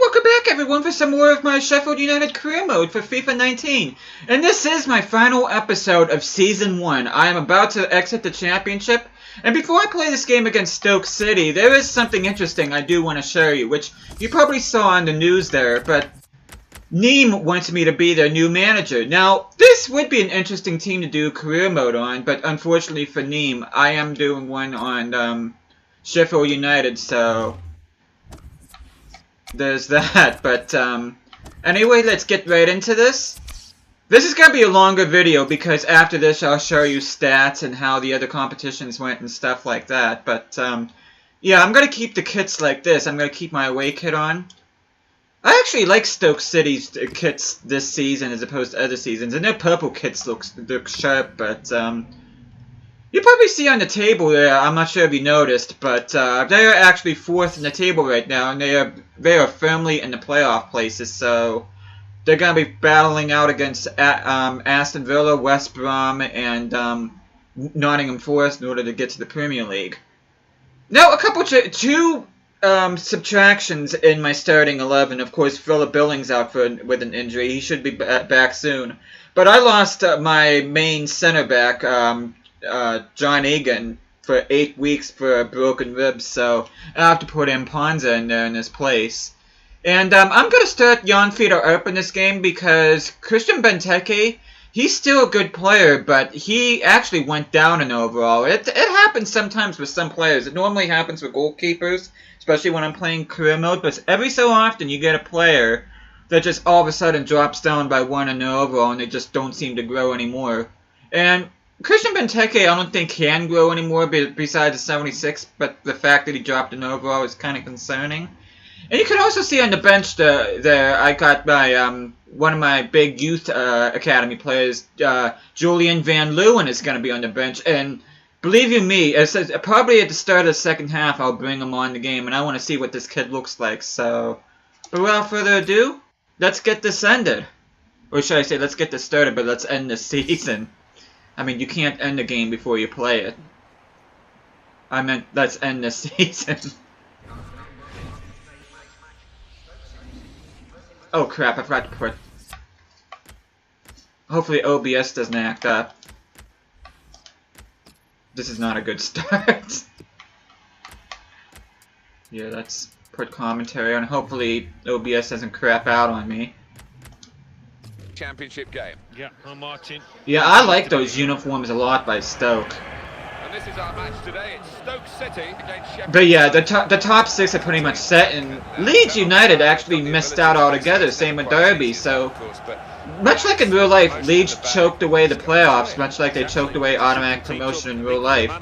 welcome back everyone for some more of my Sheffield United career mode for FIFA 19. And this is my final episode of Season 1. I am about to exit the championship. And before I play this game against Stoke City, there is something interesting I do want to show you, which you probably saw on the news there, but Nîmes wants me to be their new manager. Now, this would be an interesting team to do career mode on, but unfortunately for Nîmes, I am doing one on Sheffield United, so there's that. But anyway, let's get right into this. This is going to be a longer video because after this I'll show you stats and how the other competitions went and stuff like that. But yeah, I'm going to keep the kits like this. I'm going to keep my away kit on. I actually like Stoke City's kits this season as opposed to other seasons. And their purple kits look sharp, but you probably see on the table there, I'm not sure if you noticed, but they are actually 4th in the table right now, and they are firmly in the playoff places, so they're going to be battling out against Aston Villa, West Brom, and Nottingham Forest in order to get to the Premier League. Now, two subtractions in my starting 11. Of course, Philip Billings out with an injury. He should be back soon. But I lost my main center back, John Egan, for 8 weeks for a broken rib, so I have to put in Ponza in there in his place. And I'm going to start Jan-Peter Arp in this game because Christian Benteke, he's still a good player, but he actually went down in overall. It happens sometimes with some players. It normally happens with goalkeepers, especially when I'm playing career mode, but every so often you get a player that just all of a sudden drops down by 1 in the overall and they just don't seem to grow anymore. And Christian Benteke, I don't think can grow anymore besides the 76, but the fact that he dropped an overall is kind of concerning. And you can also see on the bench there, I got my one of my big youth academy players, Julian Van Leeuwen, is going to be on the bench. And believe you me, it says probably at the start of the second half I'll bring him on the game, and I want to see what this kid looks like. So, but without further ado, let's get this ended. Or should I say, let's get this started, but let's end this season. I mean, you can't end the game before you play it. I meant, let's end this season. Oh crap, I forgot to put... Hopefully OBS doesn't act up. This is not a good start. Yeah, let's put commentary on. Hopefully OBS doesn't crap out on me. Championship game. Yeah, I'm Martin. Yeah, I like those uniforms a lot by Stoke. And this is our match today. It's Stoke City against Sheffield. But yeah, the top 6 are pretty much set, and Leeds United actually missed out altogether, same with Derby, so much like in real life, Leeds choked away the playoffs, much like they choked away automatic promotion in real life.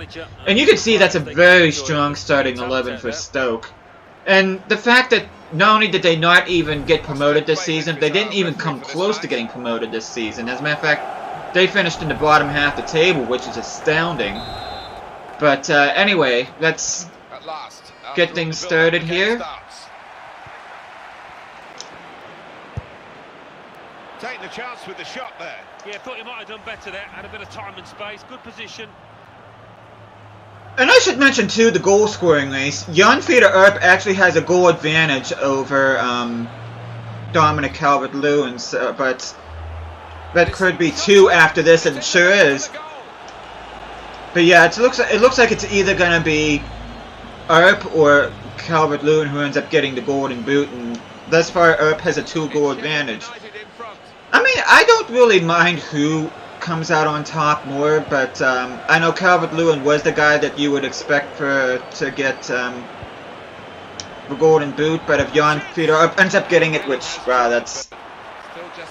And you can see that's a very strong starting 11 for Stoke. And the fact that not only did they not even get promoted this season, they didn't even come close to getting promoted this season. As a matter of fact, they finished in the bottom half of the table, which is astounding. But anyway, let's get things started here. Taking the chance with the shot there. Yeah, thought he might have done better there. Had a bit of time and space. Good position. And I should mention too the goal scoring race. Jan-Peter Arp actually has a goal advantage over Dominic Calvert-Lewin, but that could be 2 after this, and it sure is. But yeah, it looks like it's either gonna be Arp or Calvert-Lewin who ends up getting the golden boot, and thus far Arp has a 2-goal advantage. I mean, I don't really mind who comes out on top more, but I know Calvert-Lewin was the guy that you would expect to get the golden boot, but if Jan-Peter Arp ends up getting it, which, wow, that's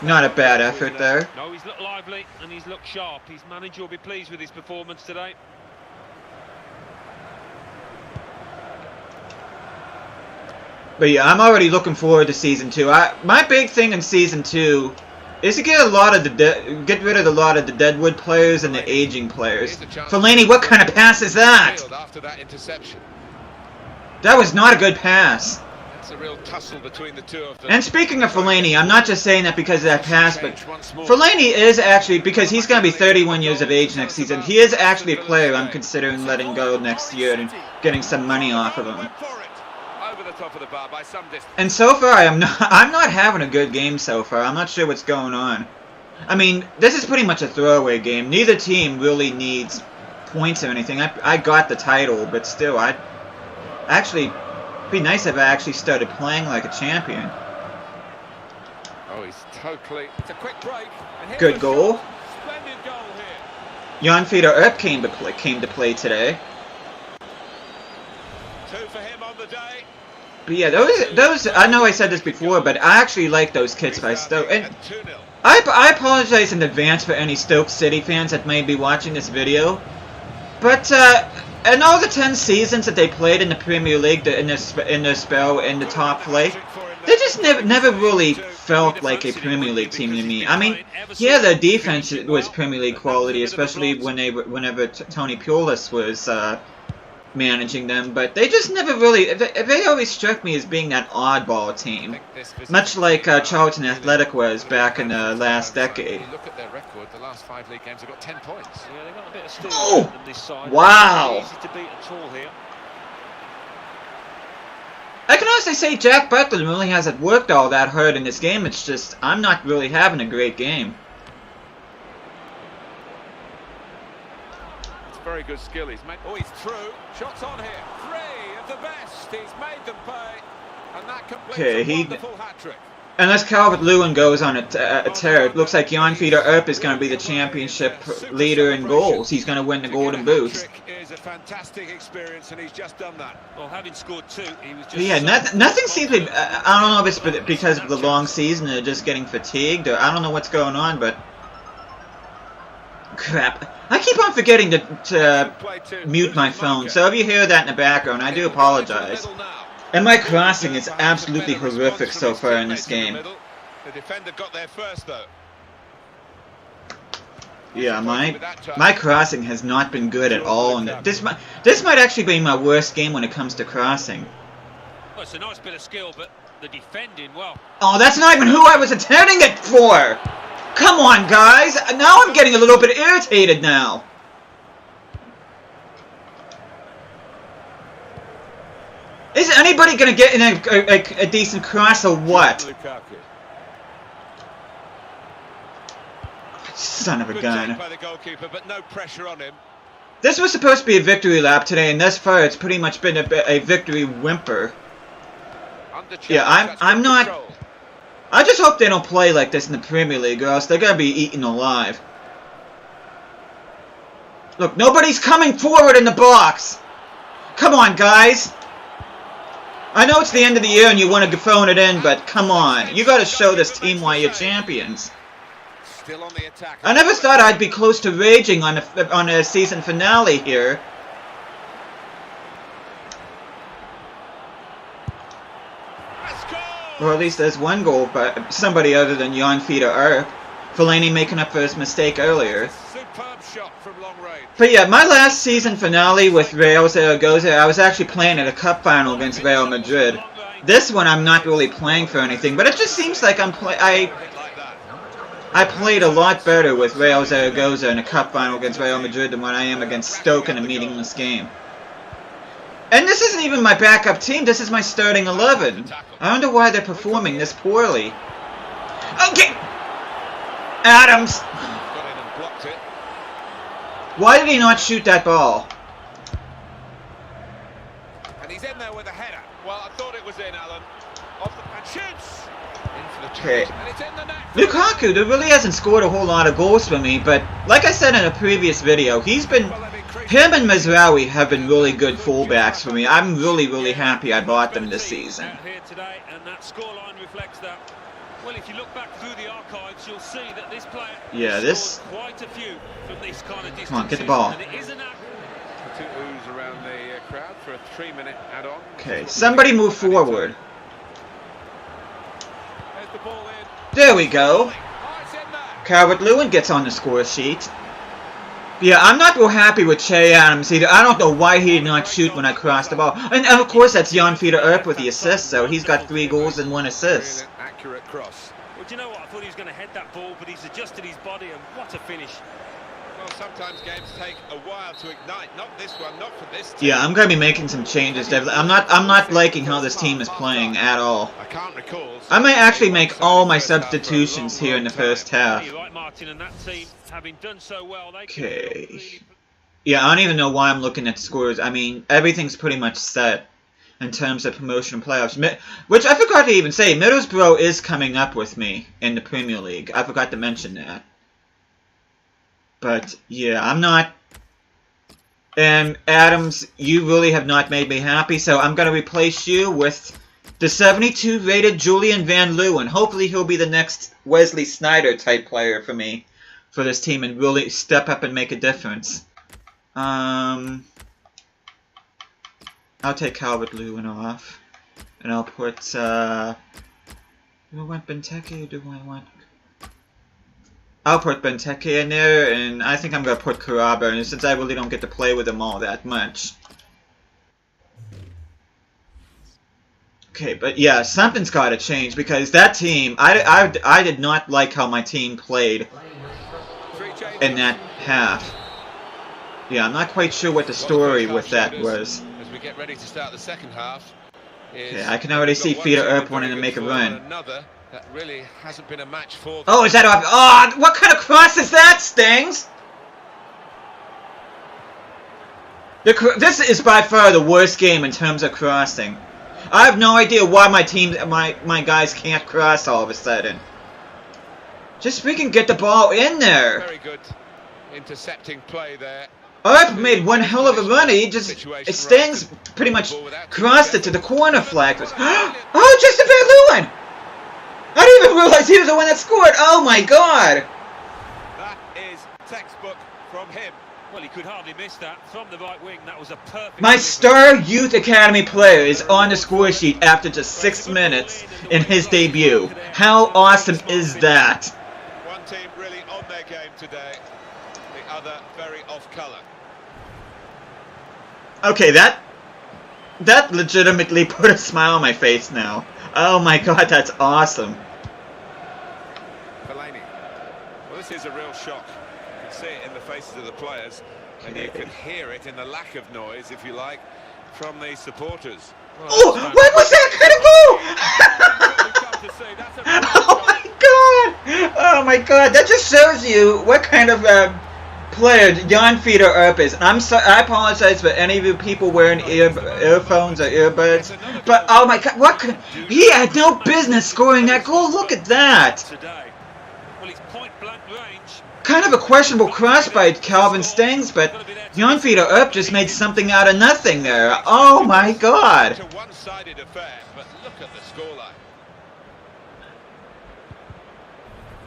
not a bad effort there. No, he's looked lively and he's looked sharp. His manager will be pleased with his performance today. But yeah, I'm already looking forward to Season 2. My big thing in Season 2 is to get rid of a lot of the Deadwood players and the aging players. Fellaini, what kind of pass is that? That was not a good pass. It's a real tussle between the two of them. And speaking of Fellaini, I'm not just saying that because of that pass, but Fellaini is actually, because he's going to be 31 years of age next season, he is actually a player I'm considering letting go next year and getting some money off of him. the top of the bar by some distance. And so far, I'm not having a good game so far. I'm not sure what's going on. I mean, this is pretty much a throwaway game. Neither team really needs points or anything. I got the title, but still, it'd be nice if I actually started playing like a champion. Oh, he's totally... It's a quick break. Good goal. Splendid goal here. Jan-Peter Earp came to play today. 2 for him on the day. But yeah, those I know I said this before, but I actually like those kits by Stoke. And 2-0. I apologize in advance for any Stoke City fans that may be watching this video. But in all the 10 seasons that they played in the Premier League, in their spell in the top flight, they just never really felt like a Premier League team to me. I mean, yeah, their defense was Premier League quality, especially whenever Tony Pulis was managing them, but they just never really... They always struck me as being that oddball team, much like Charlton Athletic was back in the last decade. Look at their record. The last 5 league games have got 10 points. Yeah, they've got a bit of steam Oh! on this side. Wow! Easy to beat at all here. I can honestly say Jack Butland really hasn't worked all that hard in this game. It's just, I'm not really having a great game. It's very good skill he's made. Oh, he's through. Shots on here. 3 of the best. He's made them pay. And that completes a wonderful hat-trick. Unless Calvert-Lewin goes on a tear, it looks like Jan-Peter Earp is going to be the championship leader in goals. He's going to win the Golden Boot. Is a fantastic experience, and he's just done that. Well, having scored 2, he was just... Yeah, nothing seems to be... I don't know if it's because of the long season or just getting fatigued, or I don't know what's going on, but... Crap. I keep on forgetting to mute my phone, so if you hear that in the background, I do apologize. And my crossing is absolutely horrific so far in this game. The defender got there first, though. Yeah, my crossing has not been good at all, and this might actually be my worst game when it comes to crossing. Well, it's a nice bit of skill, but the defending, well... Oh, that's not even who I was intending it for! Come on, guys! Now I'm getting a little bit irritated now. Is anybody gonna get in a decent cross or what? Son of a gun. By the goalkeeper, but no pressure on him. This was supposed to be a victory lap today, and thus far it's pretty much been a victory whimper. Yeah, I'm not... I just hope they don't play like this in the Premier League, or else they're gonna be eaten alive. Look, nobody's coming forward in the box! Come on, guys! I know it's the end of the year and you want to phone it in, but come on. You gotta show this team why you're champions. Still on the attack. I never thought I'd be close to raging on a season finale here. Or at least there's one goal by somebody other than Jan-Peter Earp. Fellaini making up for his mistake earlier. Superb shot from long range. But yeah, my last season finale with Real Zaragoza, I was actually playing at a cup final against Real Madrid. This one I'm not really playing for anything, but it just seems like I played a lot better with Real Zaragoza in a cup final against Real Madrid than when I am against Stoke in a meaningless game. And this isn't even my backup team, this is my starting 11. I wonder why they're performing this poorly. Okay! Adams! Got in and blocked it. Why did he not shoot that ball? And he's in there with a header. Well, I thought it was in, Alan. And shoots! In for the Okay. chance. And it's in the net. Lukaku really hasn't scored a whole lot of goals for me, but like I said in a previous video, him and Mazraoui have been really good fullbacks for me. I'm really happy I bought them this season. Here today, and that scoreline reflects that. Well, if you look back through the archives, you'll see that this player scored quite a few from this kind of distance. Come on, get the ball. Two oohs around the crowd for a 3-minute add-on. Okay, somebody move forward. There's the ball in. There we go. Oh, it's in there. Calvert-Lewin gets on the score sheet. Yeah, I'm not real happy with Che Adams either. I don't know why he did not shoot when I crossed the ball. And of course, that's Jan-Peter Earp with the assist, so he's got 3 goals and 1 assist. Accurate cross. Well, do you know what? I thought he was going to head that ball, but he's adjusted his body, and what a finish. Well, sometimes games take a while to ignite. Not this one, not for this team. Yeah, I'm gonna be making some changes. I'm not liking how this team is playing at all. I can't recall. I might actually make all my substitutions here in the first half. You're right, Martin, and that team, having done so well, they can Okay. really... Yeah, I don't even know why I'm looking at scores. I mean, everything's pretty much set in terms of promotion and playoffs. Which I forgot to even say, Middlesbrough is coming up with me in the Premier League. I forgot to mention that. But, yeah, I'm not... And, Adams, you really have not made me happy, so I'm going to replace you with the 72-rated Julian Van Leeuwen. Hopefully he'll be the next Wesley Sneijder type player for me, for this team, and really step up and make a difference. I'll take Calvert-Lewin off, and I'll put, do I want Benteke, or do I want... I'll put Benteke in there, and I think I'm going to put Karaba, and since I really don't get to play with them all that much. Okay, but yeah, something's got to change, because that team, I did not like how my team played in that half. Yeah, I'm not quite sure what the story with that was. As we get ready to start the second half. Okay, I can already see Feeder Earp wanting to make a run. That really hasn't been a match for them. Oh, is that off? Oh, what kind of cross is that, Stings? This is by far the worst game in terms of crossing. I have no idea why my guys can't cross all of a sudden. Just freaking get the ball in there. Very good intercepting play there. Earp made one hell of a run. Stings pretty much crossed it to the corner flag. Oh, Justin Van Leeuwen! I didn't even realize he was the one that scored. Oh my god! That is textbook from him. Well, he could hardly miss that. From the right wing, that was a perfect... My star youth academy player is on the score sheet after just 6 minutes in his debut. How awesome is that? One team really on their game today. The other very off colour. Okay, that legitimately put a smile on my face now. Oh my god, that's awesome. Fellaini. Well, this is a real shock. You can see it in the faces of the players, and you can hear it in the lack of noise, if you like, from the supporters. Well, oh, what was that kind of goal? Oh my god! Oh my god, that just shows you what kind of player Jan Feeder Earp is. I apologize for any of you people wearing earphones or earbuds, but oh my god, he had no business scoring that goal. Look at that. Well, it's point blank range. Kind of a questionable cross by Calvin Stings, but Jan Feeder Earp just made something out of nothing there. Oh my god. It's a one-sided affair, but look at the scoreline.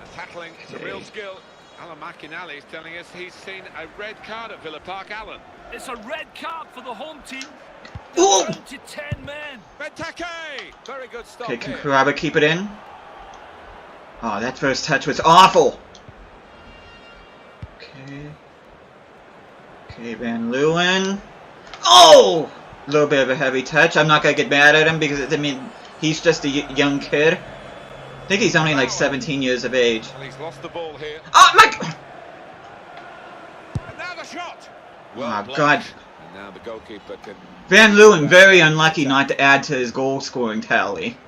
The tackling is a real skill. Alan McInally is telling us he's seen a red card at Villa Park. Alan. It's a red card for the home team. Ooh. To 10 men. Benteke! Very good stop. Okay, can Karaba keep it in? Oh, that first touch was awful. Okay. Okay, Van Leeuwen. Oh! A little bit of a heavy touch. I'm not going to get mad at him because, I mean, he's just a young kid. I think he's only like 17 years of age. And he's lost the ball here. Oh my! And now the shot. Well, oh god. And now the goalkeeper can. Van Leeuwen very unlucky not to add to his goal scoring tally.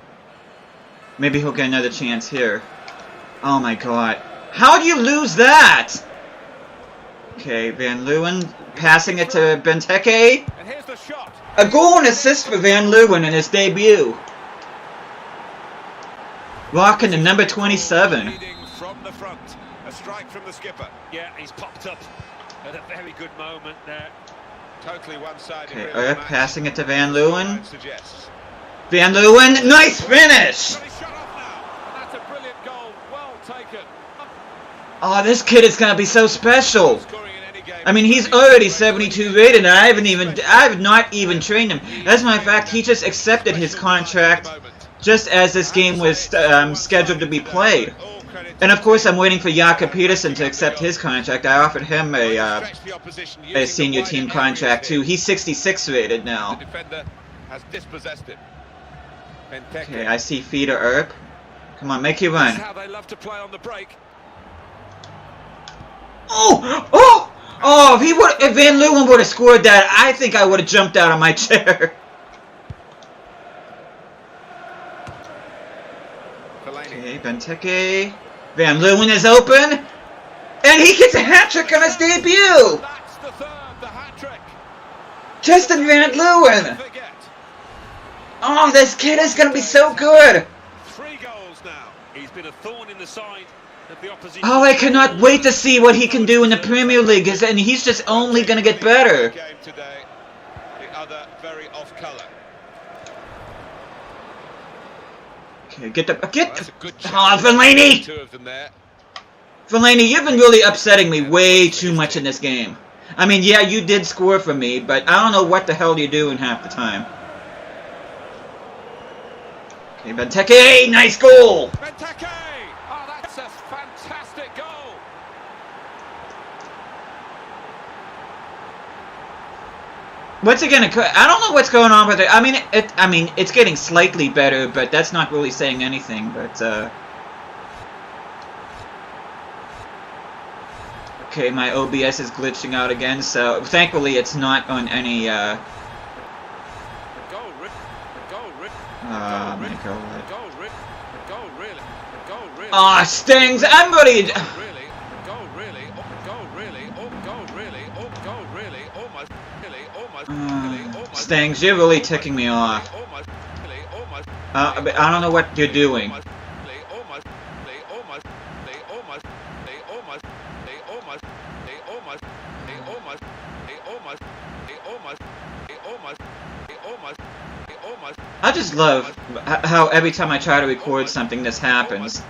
Maybe he'll get another chance here. Oh my god. How do you lose that? Okay, Van Leeuwen passing it to Benteke. And here's the shot. A goal and assist for Van Leeuwen in his debut. Rocking the number 27. From the front, a strike from the skipper. Yeah, he's popped up at a very good moment there. Totally one-sided. Okay, Earp passing it to Van Leeuwen. Van Leeuwen, nice finish! Shot off now, and that's a brilliant goal. Well taken. Oh, this kid is gonna be so special. I mean, he's already 72 rated, and I have not even trained him. As a matter of fact, he just accepted his contract just as this game was scheduled to be played. And of course, I'm waiting for Jakob Peterson to accept his contract. I offered him a senior team contract too. He's 66 rated now. Okay, I see Feeder Earp. Come on, make your run. How they love to play on the break. Oh! Oh! Oh, if Van Leeuwen would have scored that, I think I would have jumped out of my chair. Okay, Benteke. Van Leeuwen is open. And he gets a hat-trick on his debut! That's the third, the hat-trick. Justin Van Leeuwen! Oh, this kid is going to be so good! 3 goals now. He's been a thorn in the side of the opposition. Oh, I cannot wait to see what he can do in the Premier League, and he's just only going to get better. Game today, the other very off colour. Okay, get the... Oh, Fellaini! 2 of them there. Fellaini, you've been really upsetting me way too much in this game. I mean, yeah, you did score for me, but I don't know what the hell you're doing half the time. Okay, Benteke, nice goal! Benteke! Oh, that's a fantastic goal! What's it gonna? I don't know what's going on with it. I mean, it's getting slightly better, but that's not really saying anything. But okay, my OBS is glitching out again, so thankfully it's not on any. Ah, Stings! I'm ready. Stings, you're really ticking me off. But I don't know what you're doing. I just love how every time I try to record something, this happens.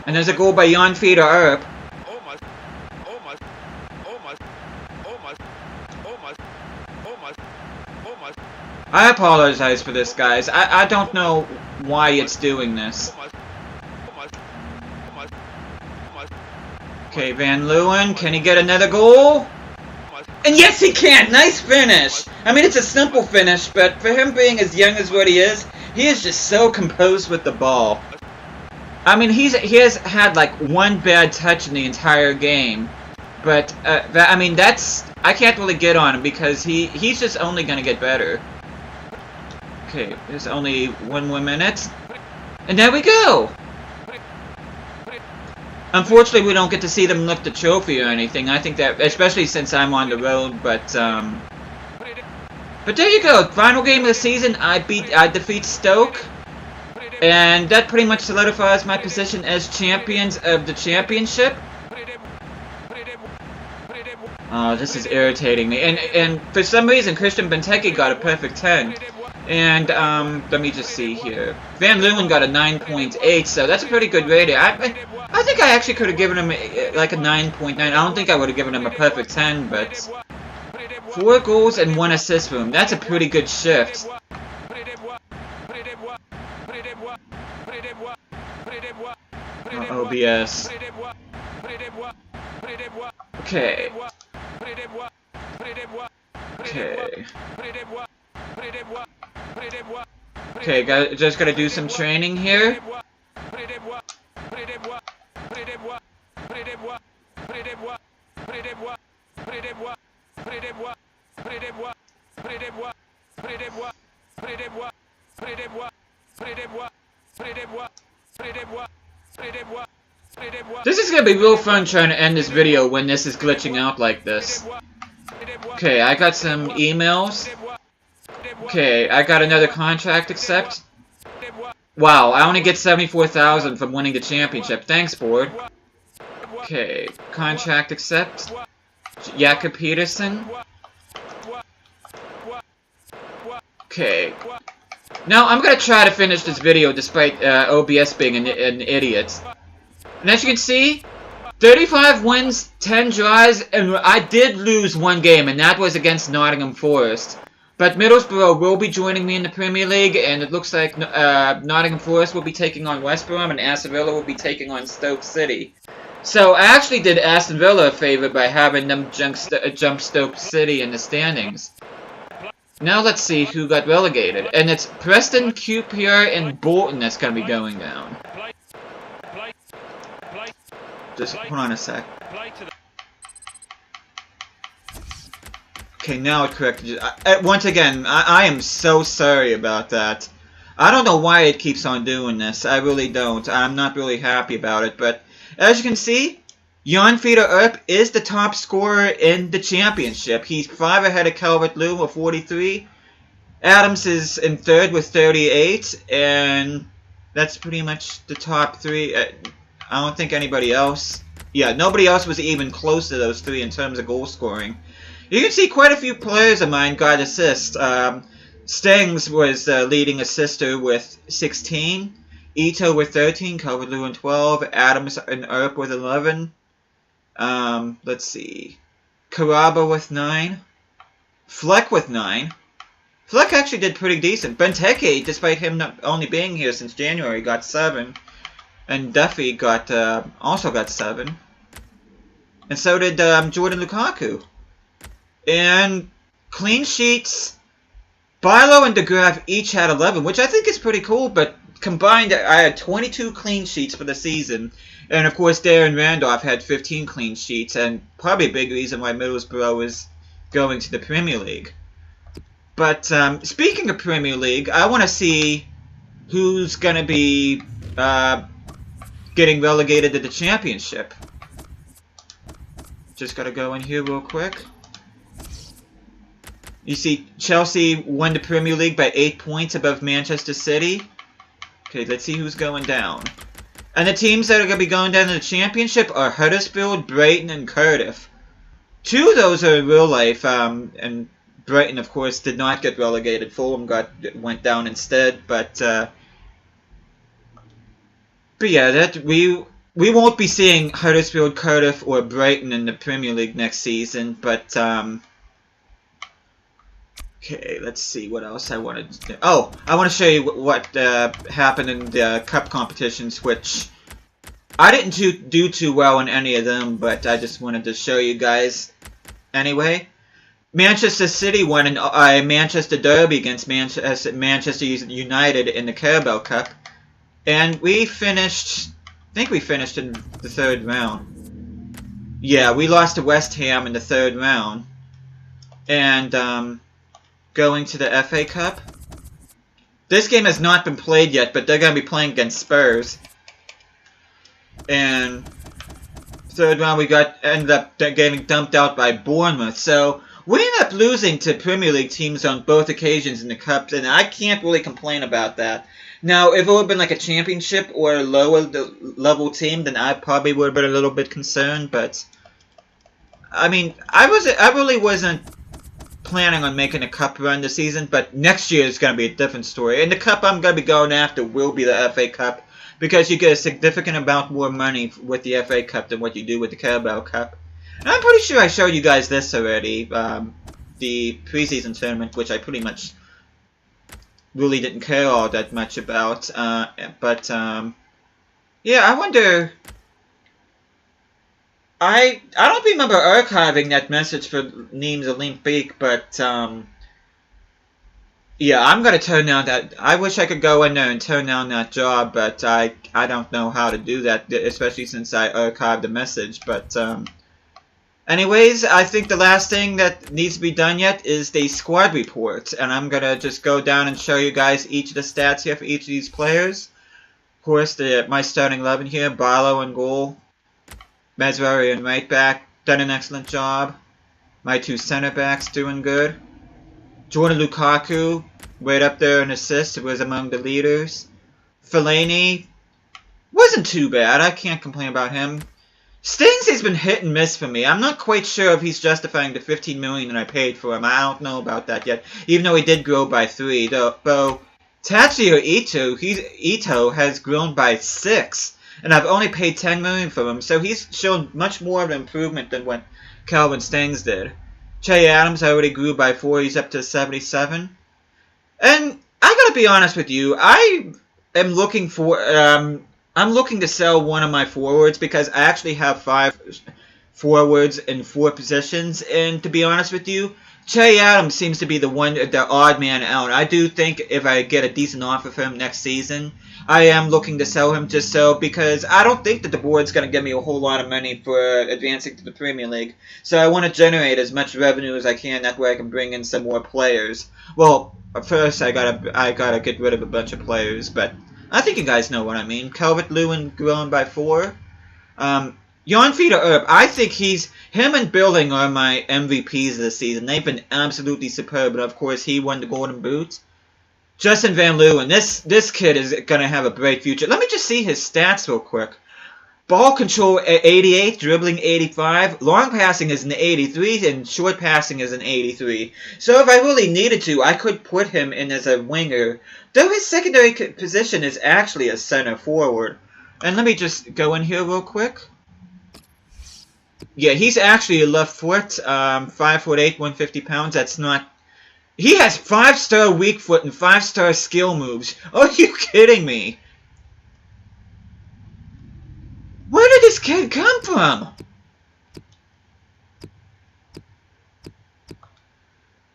And there's a goal by Jan Feeder Earp. I apologize for this, guys. I don't know why it's doing this. Okay, Van Leeuwen, can he get another goal? And yes, he can! Nice finish! I mean, it's a simple finish, but for him being as young as what he is just so composed with the ball. I mean, he has had like one bad touch in the entire game. But, I mean, I can't really get on him because he's just only gonna get better. Okay, there's only 1 more minute. And there we go! Unfortunately, we don't get to see them lift the trophy or anything. I think that, especially since I'm on the road, but there you go. Final game of the season, I defeat Stoke. And that pretty much solidifies my position as champions of the championship. Oh, this is irritating me. And for some reason, Christian Benteke got a perfect 10. And, let me just see here. Van Leeuwen got a 9.8, so that's a pretty good rating. I think I actually could have given him, like, a 9.9. I don't think I would have given him a perfect 10, but 4 goals and 1 assist for him. That's a pretty good shift. OBS. Okay. Okay, just gotta do some training here. This is gonna be real fun trying to end this video when this is glitching out like this. Okay, I got some emails. Okay, I got another contract accept. Wow, I only get 74,000 from winning the championship. Thanks, board. Okay, contract accept. Jakob Peterson. Okay. Now, I'm gonna try to finish this video despite OBS being an idiot. And as you can see, 35 wins, 10 draws, and I did lose 1 game, and that was against Nottingham Forest. But Middlesbrough will be joining me in the Premier League, and it looks like Nottingham Forest will be taking on West Brom, and Aston Villa will be taking on Stoke City. So I actually did Aston Villa a favor by having them jump Stoke City in the standings. Now let's see who got relegated. And it's Preston, QPR, and Bolton that's going to be going down. Just hold on a sec. Okay, now it corrected. Once again, I am so sorry about that. I don't know why it keeps on doing this. I really don't. I'm not really happy about it. But as you can see, Jan Peter Earp is the top scorer in the championship. He's 5 ahead of Calvert-Lewin with 43. Adams is in 3rd with 38. And that's pretty much the top 3. I don't think anybody else... Yeah, nobody else was even close to those 3 in terms of goal scoring. You can see quite a few players of mine got assists. Stings was the leading assister with 16. Ito with 13. Calvert-Lewin 12. Adams and Earp with 11. Let's see. Caraba with 9. Fleck with 9. Fleck actually did pretty decent. Benteke, despite him not only being here since January, got 7. And Duffy got also got 7. And so did Jordan Lukaku. And clean sheets... Bilo and De Graaf each had 11, which I think is pretty cool, but combined, I had 22 clean sheets for the season. And of course, Darren Randolph had 15 clean sheets, and probably a big reason why Middlesbrough is going to the Premier League. But speaking of Premier League, I want to see who's going to be getting relegated to the Championship. Just got to go in here real quick. You see, Chelsea won the Premier League by 8 points above Manchester City. Okay, let's see who's going down. And the teams that are going to be going down to the Championship are Huddersfield, Brighton, and Cardiff. 2 of those are in real life, and Brighton, of course, did not get relegated. Fulham went down instead, but yeah, that we won't be seeing Huddersfield, Cardiff, or Brighton in the Premier League next season, but okay, let's see what else I wanted to do. Oh, I want to show you what happened in the cup competitions, which I didn't do too well in any of them, but I just wanted to show you guys anyway. Manchester City won a Manchester Derby against Manchester United in the Carabao Cup, and we finished, I think we finished in the 3rd round. Yeah, we lost to West Ham in the 3rd round, and going to the FA Cup. This game has not been played yet, but they're going to be playing against Spurs. And 3rd round we ended up getting dumped out by Bournemouth. So we ended up losing to Premier League teams on both occasions in the Cups, and I can't really complain about that. Now, if it would have been like a championship or a lower level team, then I probably would have been a little bit concerned. But I mean, I really wasn't planning on making a cup run this season, but next year is going to be a different story. And the cup I'm going to be going after will be the FA Cup, because you get a significant amount more money with the FA Cup than what you do with the Carabao Cup. And I'm pretty sure I showed you guys this already, the preseason tournament, which I pretty much really didn't care all that much about. But yeah, I wonder... I don't remember archiving that message for Nîmes Olympique, but yeah, I'm gonna turn down that. I wish I could go in there and turn down that job, but I don't know how to do that, especially since I archived the message. But anyways, I think the last thing that needs to be done yet is the squad report, and I'm gonna just go down and show you guys each of the stats here for each of these players. Of course, my starting 11 here: Bilo in goal. Mesrari and right back, done an excellent job. My 2 center backs doing good. Jordan Lukaku, right up there in assists, was among the leaders. Fellaini wasn't too bad, I can't complain about him. Stings has been hit and miss for me. I'm not quite sure if he's justifying the $15 million that I paid for him. I don't know about that yet, even though he did grow by 3. Though Tatsuro Ito has grown by 6. And I've only paid $10 million for him, so he's shown much more of an improvement than what Calvin Stengs did. Che Adams already grew by 4, he's up to 77. And I gotta be honest with you, I am looking for, I'm looking to sell one of my forwards, because I actually have 5 forwards in 4 positions, and to be honest with you, Che Adams seems to be the odd man out. I do think if I get a decent offer for him next season, I am looking to sell him just so, because I don't think that the board's going to give me a whole lot of money for advancing to the Premier League. So I want to generate as much revenue as I can. That way I can bring in some more players. Well, first I gotta get rid of a bunch of players, but I think you guys know what I mean. Calvert-Lewin growing by 4. Jan-Peter Erp, I think him and Billing are my MVPs this season. They've been absolutely superb, and of course he won the Golden Boot. Justin Van Leeuwen, this kid is going to have a bright future. Let me just see his stats real quick. Ball control at 88, dribbling 85, long passing is an 83, and short passing is an 83. So if I really needed to, I could put him in as a winger, though his secondary position is actually a center forward. And let me just go in here real quick. Yeah, he's actually a left foot, 5'8", 150 pounds. That's not... He has 5-star weak foot and 5-star skill moves. Are you kidding me? Where did this kid come from?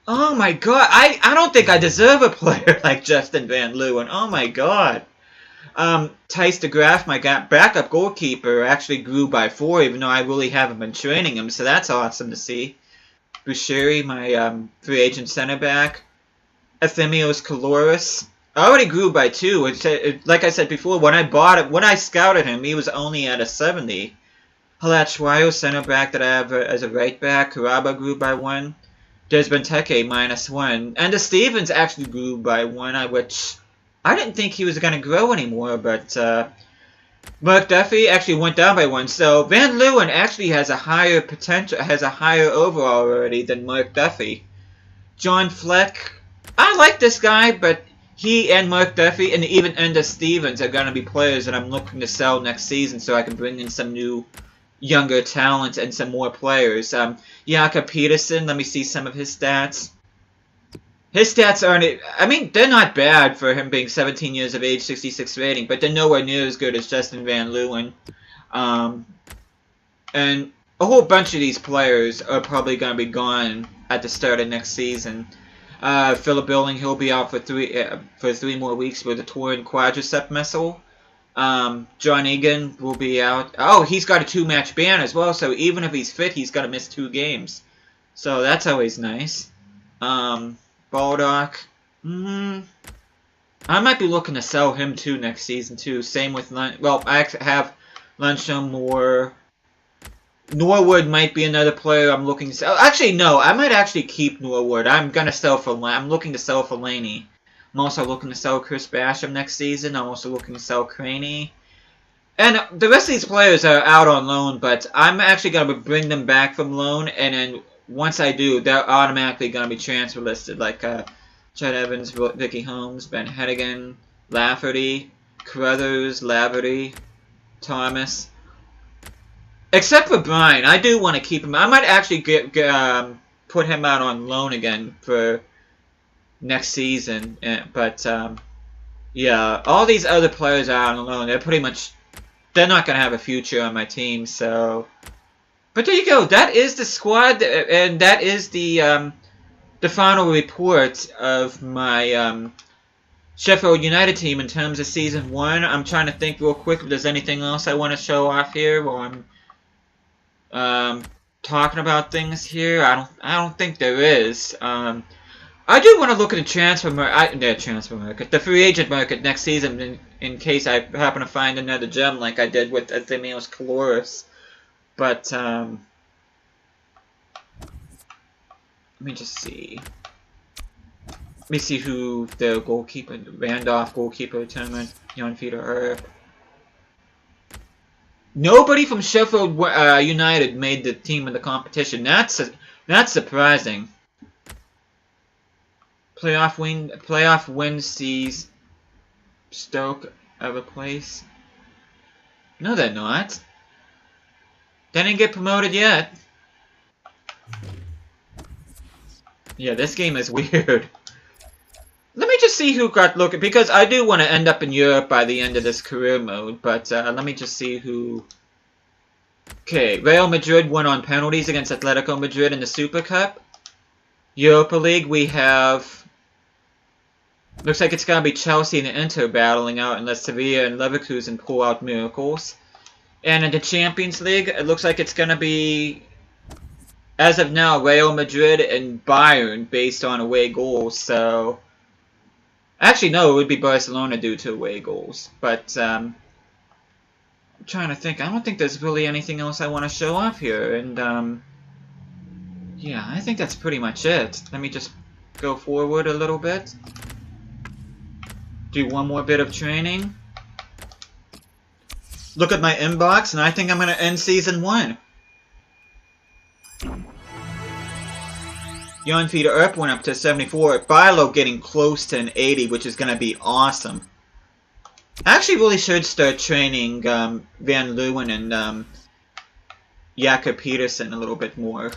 Oh my god, I don't think I deserve a player like Justin Van Leeuwen. Oh my god. Thijs de Graaf, my backup goalkeeper, actually grew by 4, even though I really haven't been training him, so that's awesome to see. Bushiri, my free agent center back. Ephemios Kaloris already grew by 2. Like I said before, when I scouted him, he was only at a 70. Halat Schwayo, center back that I have as a right back. Karaba grew by 1. Desmond Teke, -1. And the Stevens actually grew by 1, which I didn't think he was going to grow anymore, but Mark Duffy actually went down by 1. So Van Leeuwen actually has a higher potential, has a higher overall already than Mark Duffy. John Fleck, I like this guy, but he and Mark Duffy and even Enda Stevens are going to be players that I'm looking to sell next season so I can bring in some new younger talent and some more players. Jakob Peterson, let me see some of his stats. His stats aren't... I mean, they're not bad for him being 17 years of age, 66 rating, but they're nowhere near as good as Justin Van Leeuwen. And a whole bunch of these players are probably going to be gone at the start of next season. Philip Billing, he'll be out for 3 more weeks with a torn quadricep muscle. John Egan will be out. Oh, he's got a 2-match ban as well, so even if he's fit, he's got to miss 2 games. So that's always nice. Baldock. I might be looking to sell him too next season too. Same with well, I have Lundstrom, Moore. Norwood might be another player I'm looking to sell. Actually, no, I might actually keep Norwood. I'm looking to sell Fellaini. I'm also looking to sell Chris Basham next season. I'm also looking to sell Craney. And the rest of these players are out on loan, but I'm actually going to bring them back from loan, and then once I do, they're automatically going to be transfer listed, like Chad Evans, Vicky Holmes, Ben Hedigan, Lafferty, Carruthers, Laverty, Thomas. Except for Brian, I do want to keep him. I might actually put him out on loan again for next season. But, yeah, all these other players are out on loan. They're not going to have a future on my team, so... But there you go. That is the squad, and that is the final report of my Sheffield United team in terms of Season 1. I'm trying to think real quick if there's anything else I want to show off here while I'm talking about things here. I don't think there is. I do want to look at the transfer market, the free agent market next season in case I happen to find another gem like I did with Ephemios Kaloris. But, let me just see. Let me see who the goalkeeper, Randolph goalkeeper tournament, Jan-Peter Erp. Nobody from Sheffield United made the team in the competition. That's surprising. Playoff win sees Stoke of a place. No, they're not. They didn't get promoted yet. Yeah, this game is weird. Let me just see who got looking, because I do want to end up in Europe by the end of this career mode, but let me just see who... Okay, Real Madrid won on penalties against Atletico Madrid in the Super Cup. Europa League, we have... Looks like it's going to be Chelsea and Inter battling out unless Sevilla and Leverkusen pull out miracles. And in the Champions League, it looks like it's going to be, as of now, Real Madrid and Bayern based on away goals. So, actually, no, it would be Barcelona due to away goals. But, I'm trying to think. I don't think there's really anything else I want to show off here. And, yeah, I think that's pretty much it. Let me just go forward a little bit. Do one more bit of training. Look at my inbox, and I think I'm going to end Season 1. Jan Peter Earp went up to 74. Bilo getting close to an 80, which is going to be awesome. I actually really should start training Van Leeuwen and Jakob Peterson a little bit more.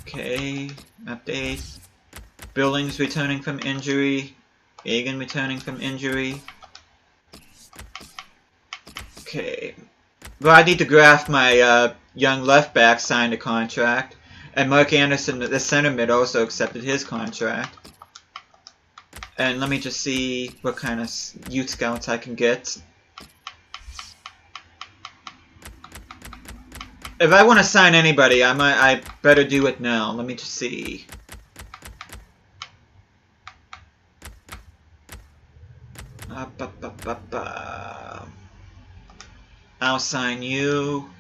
Okay, update. Billings returning from injury. Egan returning from injury. Okay. Well, I need to graft my young left back signed a contract. And Mark Anderson, the center mid, also accepted his contract. And let me just see what kind of youth scouts I can get. If I want to sign anybody, I better do it now. Let me just see. I'll sign you.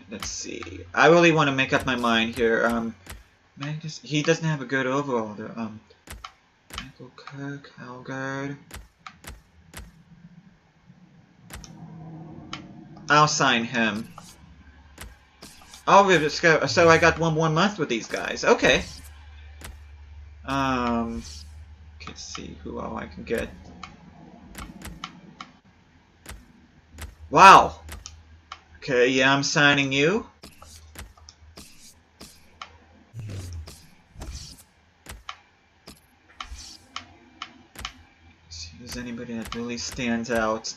Let's see. I really want to make up my mind here. He doesn't have a good overall. Michael Kirk, Halgard. I'll sign him. Oh, so I got one more month with these guys. Okay. Let's see who all I can get. Wow. Okay, yeah, I'm signing you. See if there's anybody that really stands out.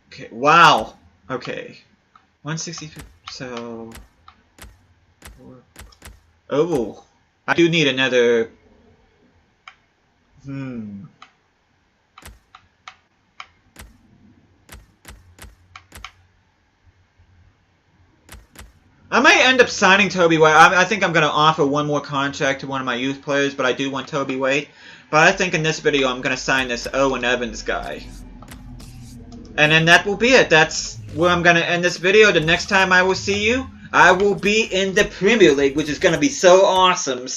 Okay, wow. Okay. 160, so... Oh, I do need another... I might end up signing Toby White. I think I'm going to offer one more contract to one of my youth players, but I do want Toby White. But I think in this video I'm going to sign this Owen Evans guy. And then that will be it. That's where I'm going to end this video. The next time I will see you, I will be in the Premier League, which is going to be so awesome.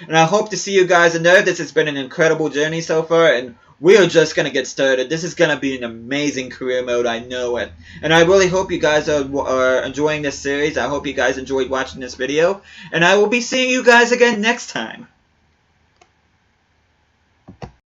And I hope to see you guys in there. This has been an incredible journey so far, and we are just going to get started. This is going to be an amazing career mode, I know it. And I really hope you guys are enjoying this series. I hope you guys enjoyed watching this video. And I will be seeing you guys again next time.